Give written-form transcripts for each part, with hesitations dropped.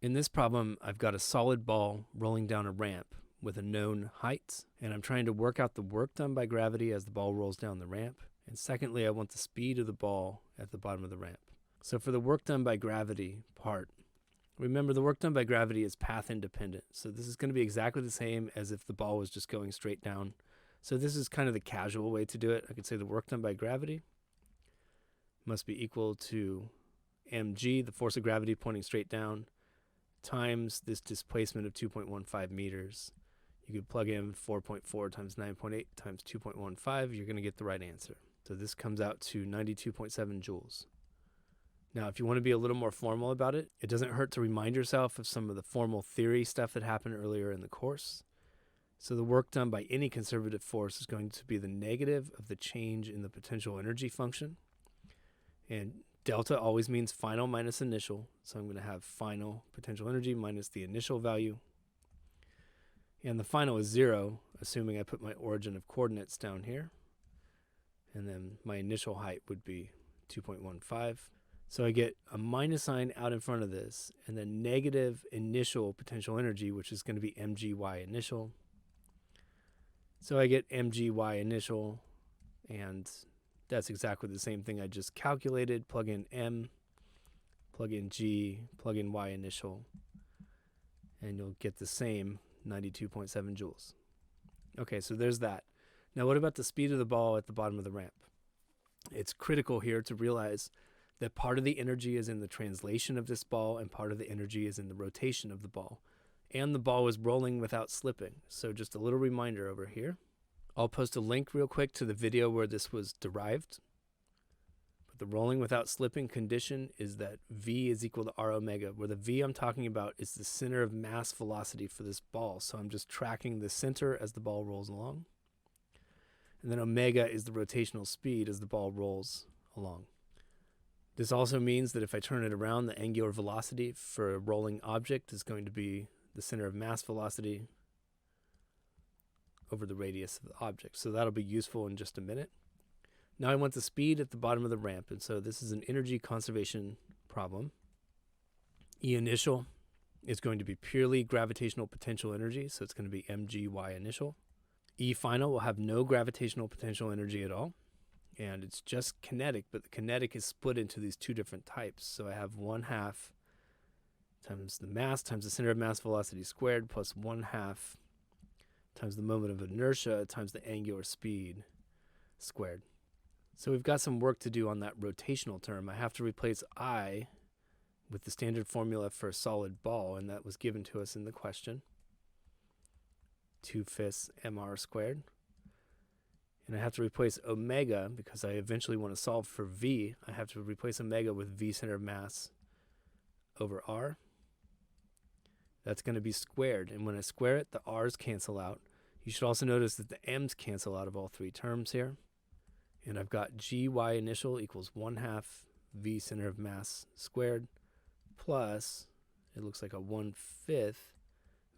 In this problem, I've got a solid ball rolling down a ramp with a known height, and I'm trying to work out the work done by gravity as the ball rolls down the ramp. And secondly, I want the speed of the ball at the bottom of the ramp. So for the work done by gravity part, remember the work done by gravity is path independent. So this is going to be exactly the same as if the ball was just going straight down. So this is kind of the casual way to do it. I could say the work done by gravity must be equal to mg, the force of gravity pointing straight down, times this displacement of 2.15 meters. You could plug in 4.4 times 9.8 times 2.15. You're going to get the right answer. So this comes out to 92.7 joules. Now, if you want to be a little more formal about it, it doesn't hurt to remind yourself of some of the formal theory stuff that happened earlier in the course. So the work done by any conservative force is going to be the negative of the change in the potential energy function. And delta always means final minus initial. So I'm going to have final potential energy minus the initial value. And the final is 0, assuming I put my origin of coordinates down here. And then my initial height would be 2.15. So I get a minus sign out in front of this, and then negative initial potential energy, which is going to be mgy initial. So I get mgy initial, and that's exactly the same thing I just calculated. Plug in m, plug in g, plug in y initial, and you'll get the same 92.7 joules. Okay, so there's that. Now what about the speed of the ball at the bottom of the ramp? It's critical here to realize that part of the energy is in the translation of this ball and part of the energy is in the rotation of the ball. And the ball is rolling without slipping. So just a little reminder over here. I'll post a link real quick to the video where this was derived. But the rolling without slipping condition is that V is equal to R omega, where the V I'm talking about is the center of mass velocity for this ball. So I'm just tracking the center as the ball rolls along. And then omega is the rotational speed as the ball rolls along. This also means that if I turn it around, the angular velocity for a rolling object is going to be the center of mass velocity over the radius of the object. So that'll be useful in just a minute. Now I want the speed at the bottom of the ramp, and so this is an energy conservation problem. E initial is going to be purely gravitational potential energy, so it's going to be mgy initial. E final will have no gravitational potential energy at all, and it's just kinetic, but the kinetic is split into these two different types. So I have 1/2 times the mass times the center of mass velocity squared plus 1/2 times the moment of inertia times the angular speed squared. So we've got some work to do on that rotational term. I have to replace I with the standard formula for a solid ball, and that was given to us in the question. 2/5 mr squared. And I have to replace omega, because I eventually want to solve for V. I have to replace omega with V center of mass over R. That's going to be squared. And when I square it, the R's cancel out. You should also notice that the M's cancel out of all three terms here. And I've got gy initial equals 1/2 V center of mass squared plus, it looks like a 1/5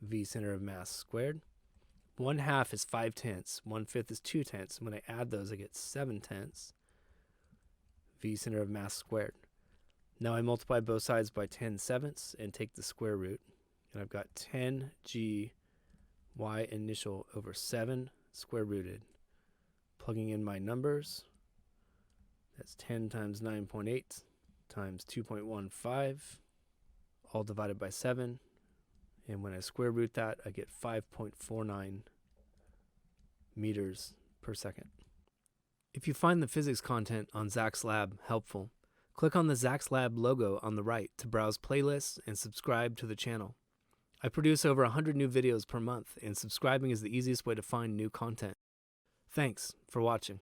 V center of mass squared. 1/2 is 5/10. 1/5 is 2/10. When I add those, I get 7/10 V center of mass squared. Now I multiply both sides by 10/7 and take the square root. And I've got 10 g y initial over 7 square rooted. Plugging in my numbers, that's 10 times 9.8 times 2.15, all divided by 7. And when I square root that, I get 5.49 meters per second. If you find the physics content on Zach's Lab helpful, click on the Zach's Lab logo on the right to browse playlists and subscribe to the channel. I produce over 100 new videos per month, and subscribing is the easiest way to find new content. Thanks for watching.